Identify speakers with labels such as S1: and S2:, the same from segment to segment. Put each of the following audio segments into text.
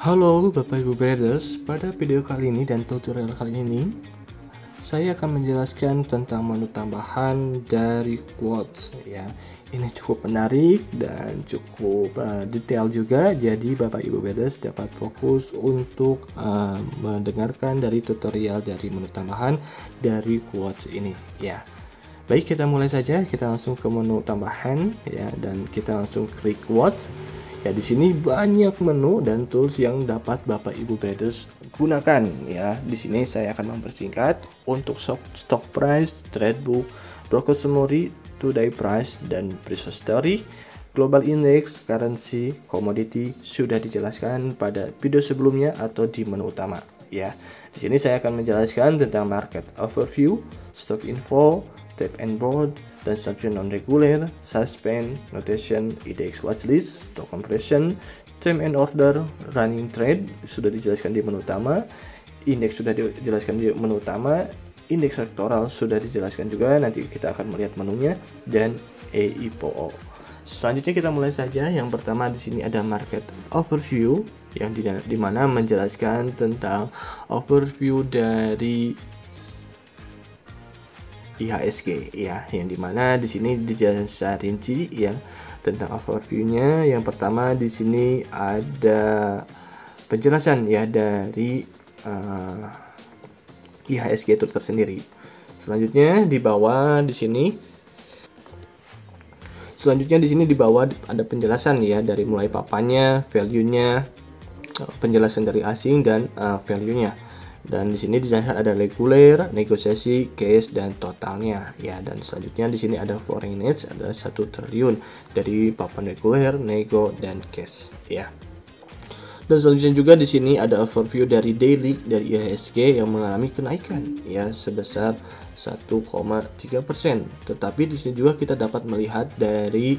S1: Halo Bapak Ibu Traders, pada video kali ini dan tutorial kali ini saya akan menjelaskan tentang menu tambahan dari quotes ya. Ini cukup menarik dan cukup detail juga, jadi Bapak Ibu Traders dapat fokus untuk mendengarkan dari tutorial dari menu tambahan dari quotes ini ya. Baik, kita mulai saja. Kita langsung ke menu tambahan ya, dan kita langsung klik quotes. Ya, di sini banyak menu dan tools yang dapat Bapak Ibu traders gunakan ya. Di sini saya akan mempersingkat untuk stock price, trade book, broker summary, today price, dan precious story, global index, currency, commodity sudah dijelaskan pada video sebelumnya atau di menu utama ya. Di sini saya akan menjelaskan tentang market overview, stock info, tap and board, dan structure non-regular, suspend, notation, index watchlist, stock compression, time and order, running trade sudah dijelaskan di menu utama, indeks sudah dijelaskan di menu utama, indeks sektoral sudah dijelaskan juga, nanti kita akan melihat menunya, dan EIPO. Selanjutnya kita mulai saja. Yang pertama di sini ada market overview yang dimana menjelaskan tentang overview dari IHSG ya, yang dimana di sini dijelaskan rinci ya tentang overviewnya. Yang pertama di sini ada penjelasan ya dari IHSG itu tersendiri. Selanjutnya di bawah di sini ada penjelasan ya dari mulai papannya, value-nya, penjelasan dari asing dan value-nya. Dan di sini dijelaskan ada reguler, negosiasi, cash, dan totalnya ya. Dan selanjutnya di sini ada foreign exchange, ada 1 triliun dari papan reguler, nego, dan cash ya. Dan selanjutnya juga di sini ada overview dari daily dari IHSG yang mengalami kenaikan ya sebesar 1,3%. Tetapi di sini juga kita dapat melihat dari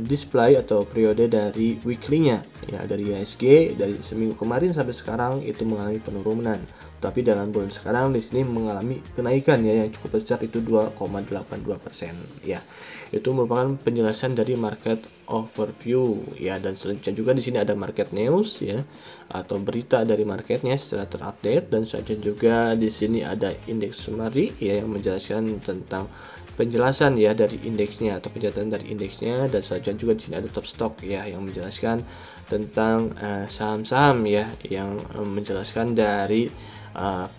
S1: display atau periode dari weekly-nya ya, dari IHSG dari seminggu kemarin sampai sekarang itu mengalami penurunan. Tapi dalam bulan sekarang di sini mengalami kenaikan ya yang cukup besar, itu 2,82% ya. Itu merupakan penjelasan dari market overview ya. Dan selanjutnya juga di sini ada market news ya, atau berita dari marketnya secara terupdate. Dan selanjutnya juga di sini ada index summary ya yang menjelaskan tentang penjelasan ya dari indeksnya atau penjelasan dari indeksnya. Dan selanjutnya juga di sini ada top stock ya yang menjelaskan tentang saham-saham ya, yang menjelaskan dari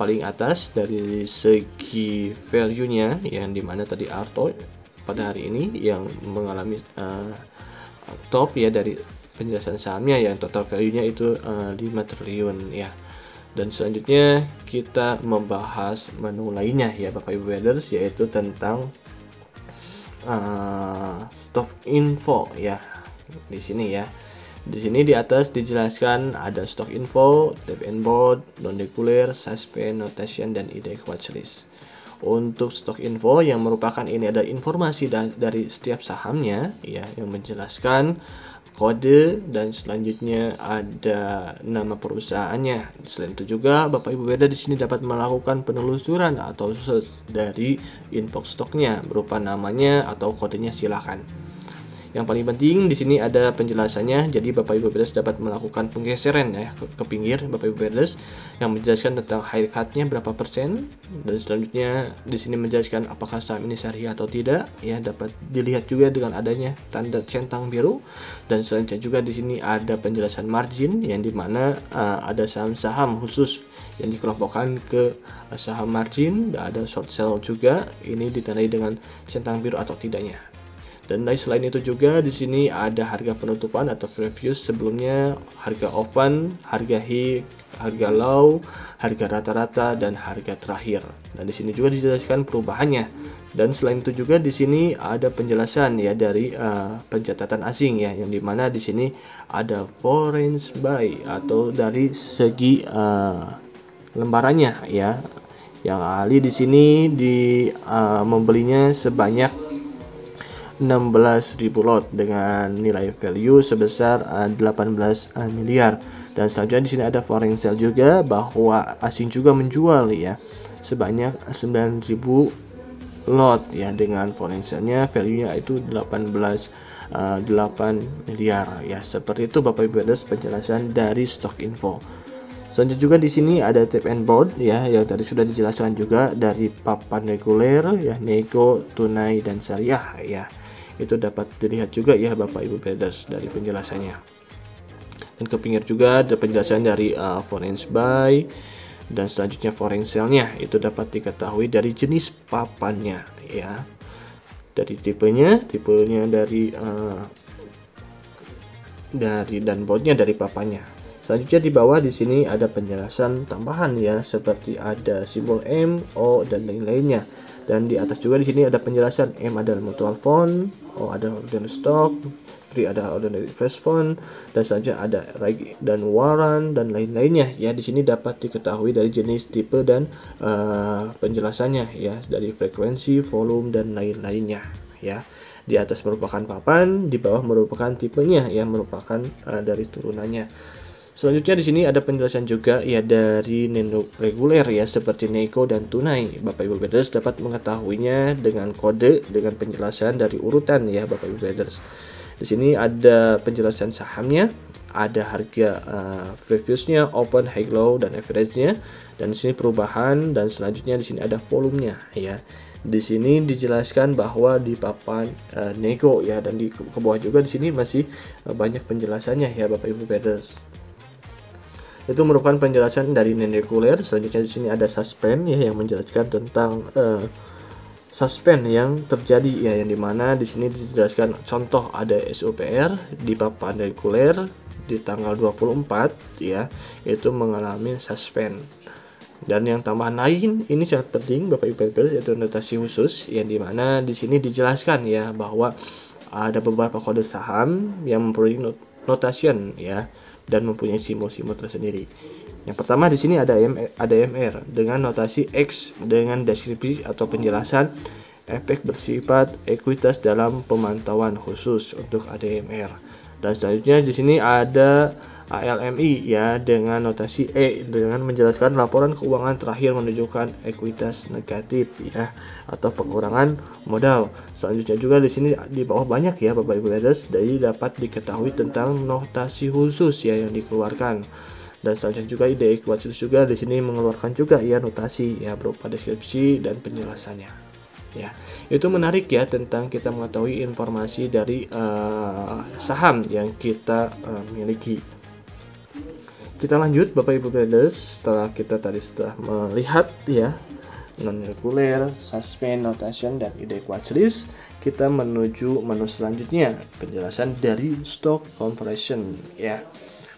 S1: paling atas dari segi value-nya, yang dimana tadi Arto pada hari ini yang mengalami top ya dari penjelasan sahamnya, yang total value-nya itu 5 triliun ya. Dan selanjutnya kita membahas menu lainnya ya Bapak Ibu traders, yaitu tentang stock info ya. Di sini ya. Di sini di atas dijelaskan ada stock info, tap and board, non-regular, suspend, notation, dan index watchlist. Untuk stock info yang merupakan ini ada informasi dari setiap sahamnya ya, yang menjelaskan kode, dan selanjutnya ada nama perusahaannya. Selain itu juga Bapak Ibu traders di sini dapat melakukan penelusuran atau search dari inbox stoknya berupa namanya atau kodenya, silahkan. Yang paling penting di sini ada penjelasannya. Jadi Bapak Ibu traders dapat melakukan penggeseran ya ke pinggir Bapak Ibu traders yang menjelaskan tentang haircutnya berapa persen. Dan selanjutnya di sini menjelaskan apakah saham ini syariah atau tidak ya, dapat dilihat juga dengan adanya tanda centang biru. Dan selanjutnya juga di sini ada penjelasan margin yang dimana ada saham-saham khusus yang dikelompokkan ke saham margin, dan ada short sell juga, ini ditandai dengan centang biru atau tidaknya. Dan selain itu juga di sini ada harga penutupan atau previous sebelumnya, harga open, harga high, harga low, harga rata-rata, dan harga terakhir. Dan di sini juga dijelaskan perubahannya. Dan selain itu juga di sini ada penjelasan ya dari pencatatan asing ya, yang dimana di sini ada foreign buy atau dari segi lembarannya ya. Yang ahli di sini membelinya sebanyak 16.000 lot dengan nilai value sebesar 18 miliar. Dan selanjutnya di sini ada foreign sale juga, bahwa asing juga menjual ya sebanyak 9.000 lot ya, dengan foreign sale-nya value-nya itu 18 8 miliar ya. Seperti itu Bapak Ibu traders penjelasan dari stock info. Selanjutnya juga di sini ada tip and board ya, yang tadi sudah dijelaskan juga dari papan reguler ya, nego, tunai dan syariah ya. Itu dapat dilihat juga ya Bapak Ibu traders dari penjelasannya. Dan ke pinggir juga ada penjelasan dari foreign buy dan selanjutnya foreign sell-nya. Itu dapat diketahui dari jenis papannya ya. Dari tipenya dari dan boardnya dari papannya. Selanjutnya di bawah di sini ada penjelasan tambahan ya, seperti ada simbol M, O dan lain-lainnya. Dan di atas juga di sini ada penjelasan M adalah mutual fund, O ada ordinary stock, free ada ordinary flash fund, dan selanjutnya ada right dan warrant dan lain-lainnya ya. Di sini dapat diketahui dari jenis, tipe dan penjelasannya ya, dari frekuensi, volume dan lain-lainnya ya. Di atas merupakan papan, di bawah merupakan tipenya yang merupakan dari turunannya. Selanjutnya di sini ada penjelasan juga ya dari nendo reguler ya, seperti nego dan tunai. Bapak Ibu traders dapat mengetahuinya dengan kode dengan penjelasan dari urutan ya Bapak Ibu traders. Di sini ada penjelasan sahamnya, ada harga previousnya, open, high, low dan average-nya, dan di sini perubahan, dan selanjutnya di sini ada volumenya ya. Di sini dijelaskan bahwa di papan nego ya, dan di ke bawah juga di sini masih banyak penjelasannya ya Bapak Ibu traders. Itu merupakan penjelasan dari non-reguler. Selanjutnya di sini ada suspend ya, yang menjelaskan tentang suspend yang terjadi ya, yang dimana di sini dijelaskan contoh ada SUPR di papan reguler di tanggal 24 ya, itu mengalami suspend. Dan yang tambahan lain ini sangat penting Bapak Ibu traders, yaitu notasi khusus, yang dimana di sini dijelaskan ya bahwa ada beberapa kode saham yang mempunyai notation ya, dan mempunyai simbol-simbol tersendiri. Yang pertama di sini ada MR dengan notasi X dengan deskripsi atau penjelasan efek bersifat ekuitas dalam pemantauan khusus untuk ADMR. Dan selanjutnya di sini ada ALMI ya dengan notasi E dengan menjelaskan laporan keuangan terakhir menunjukkan ekuitas negatif ya, atau pengurangan modal. Selanjutnya juga di sini di bawah banyak ya Bapak Ibu traders, jadi dapat diketahui tentang notasi khusus ya yang dikeluarkan. Dan selanjutnya juga IDX Watchlist juga di sini mengeluarkan juga ya notasi ya berupa deskripsi dan penjelasannya. Ya, itu menarik ya tentang kita mengetahui informasi dari saham yang kita miliki. Kita lanjut Bapak Ibu traders, setelah kita tadi melihat ya non-reguler, suspend, notation dan IDX Watchlist, kita menuju menu selanjutnya, penjelasan dari stock comparison ya.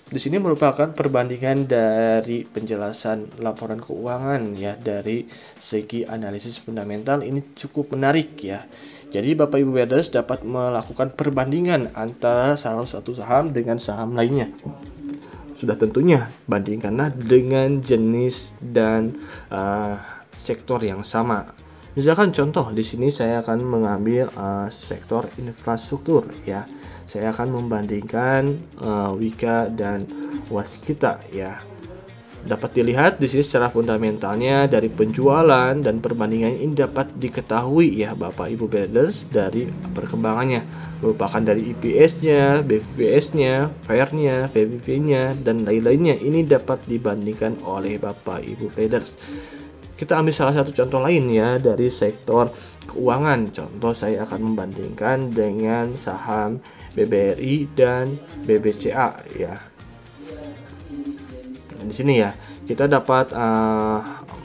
S1: Di sini merupakan perbandingan dari penjelasan laporan keuangan ya, dari segi analisis fundamental. Ini cukup menarik ya. Jadi Bapak Ibu traders dapat melakukan perbandingan antara salah satu saham dengan saham lainnya. Sudah tentunya bandingkanlah dengan jenis dan sektor yang sama. Misalkan contoh di sini saya akan mengambil sektor infrastruktur ya. Saya akan membandingkan Wika dan Waskita ya. Dapat dilihat di sini secara fundamentalnya dari penjualan dan perbandingan ini dapat diketahui ya Bapak Ibu traders dari perkembangannya, merupakan dari EPS-nya, BVPS-nya, FAIR-nya, VVP-nya dan lain-lainnya. Ini dapat dibandingkan oleh Bapak Ibu traders. Kita ambil salah satu contoh lain ya dari sektor keuangan. Contoh saya akan membandingkan dengan saham BBRI dan BBCA ya. Di sini ya kita dapat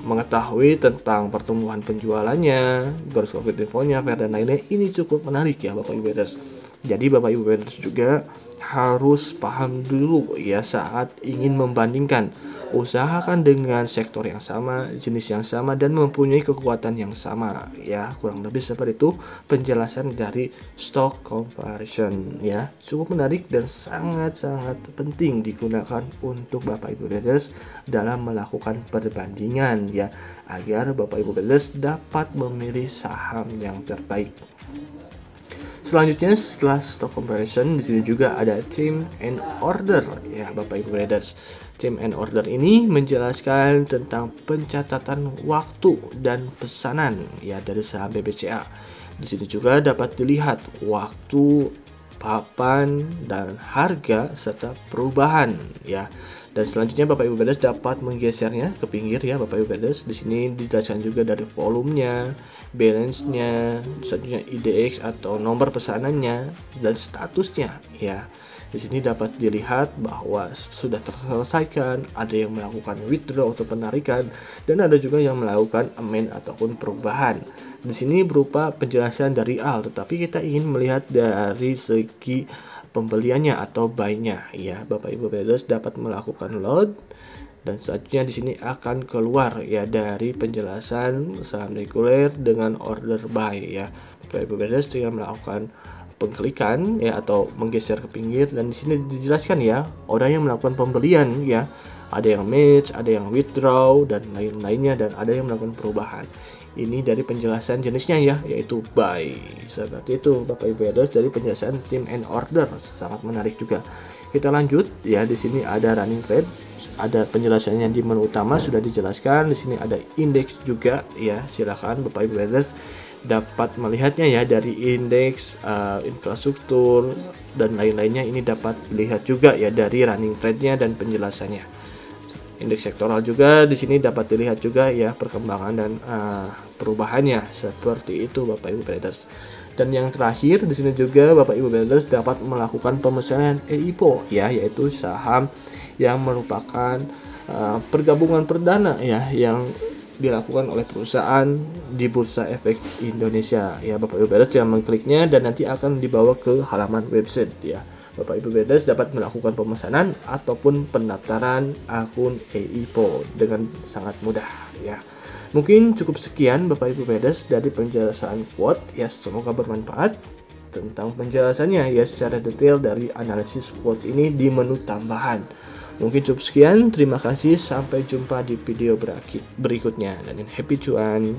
S1: mengetahui tentang pertumbuhan penjualannya, gross profit infonya, fair dan lainnya. Ini cukup menarik ya Bapak Ibu traders. Jadi Bapak Ibu traders juga harus paham dulu ya saat ingin membandingkan. Usahakan dengan sektor yang sama, jenis yang sama, dan mempunyai kekuatan yang sama ya. Kurang lebih seperti itu penjelasan dari stock comparison ya. Cukup menarik dan sangat-sangat penting digunakan untuk Bapak Ibu traders dalam melakukan perbandingan ya, agar Bapak Ibu traders dapat memilih saham yang terbaik. Selanjutnya setelah stock comparison di sini juga ada team and order ya Bapak Ibu traders. Team and order ini menjelaskan tentang pencatatan waktu dan pesanan ya dari saham BBCA. Di sini juga dapat dilihat waktu papan, dan harga serta perubahan ya. Dan selanjutnya Bapak Ibu Traders dapat menggesernya ke pinggir ya Bapak Ibu Traders. Di sini dijelaskan juga dari volumenya, balance-nya, selanjutnya IDX atau nomor pesanannya dan statusnya ya. Di sini dapat dilihat bahwa sudah terselesaikan, ada yang melakukan withdraw atau penarikan, dan ada juga yang melakukan amend ataupun perubahan. Di sini berupa penjelasan dari Al, tetapi kita ingin melihat dari segi pembeliannya atau buy-nya ya. Bapak Ibu Traders dapat melakukan load, dan selanjutnya di sini akan keluar ya dari penjelasan saham reguler dengan order buy ya. Bapak Ibu Traders tinggal melakukan pengklikan ya atau menggeser ke pinggir, dan di sini dijelaskan ya orang yang melakukan pembelian ya, ada yang match, ada yang withdraw dan lain-lainnya, dan ada yang melakukan perubahan. Ini dari penjelasan jenisnya ya, yaitu buy. Seperti itu Bapak Ibu Traders dari penjelasan team and order, sangat menarik juga. Kita lanjut ya, di sini ada running trade, ada penjelasannya di menu utama sudah dijelaskan. Di sini ada indeks juga ya, silakan Bapak Ibu Traders dapat melihatnya ya dari indeks infrastruktur dan lain-lainnya. Ini dapat dilihat juga ya dari running trade-nya dan penjelasannya. Indeks sektoral juga di sini dapat dilihat juga ya perkembangan dan perubahannya, seperti itu Bapak Ibu Traders. Dan yang terakhir di sini juga Bapak Ibu Traders dapat melakukan pemesanan EIPO ya, yaitu saham yang merupakan pergabungan perdana ya yang dilakukan oleh perusahaan di Bursa Efek Indonesia ya. Bapak Ibu Traders jangan mengkliknya dan nanti akan dibawa ke halaman website ya. Bapak Ibu Traders dapat melakukan pemesanan ataupun pendaftaran akun EIPO dengan sangat mudah ya. Mungkin cukup sekian Bapak Ibu Traders dari penjelasan quote ya, semoga bermanfaat tentang penjelasannya ya secara detail dari analisis quote ini di menu tambahan. Mungkin cukup sekian, terima kasih, sampai jumpa di video berikutnya, dan happy cuan.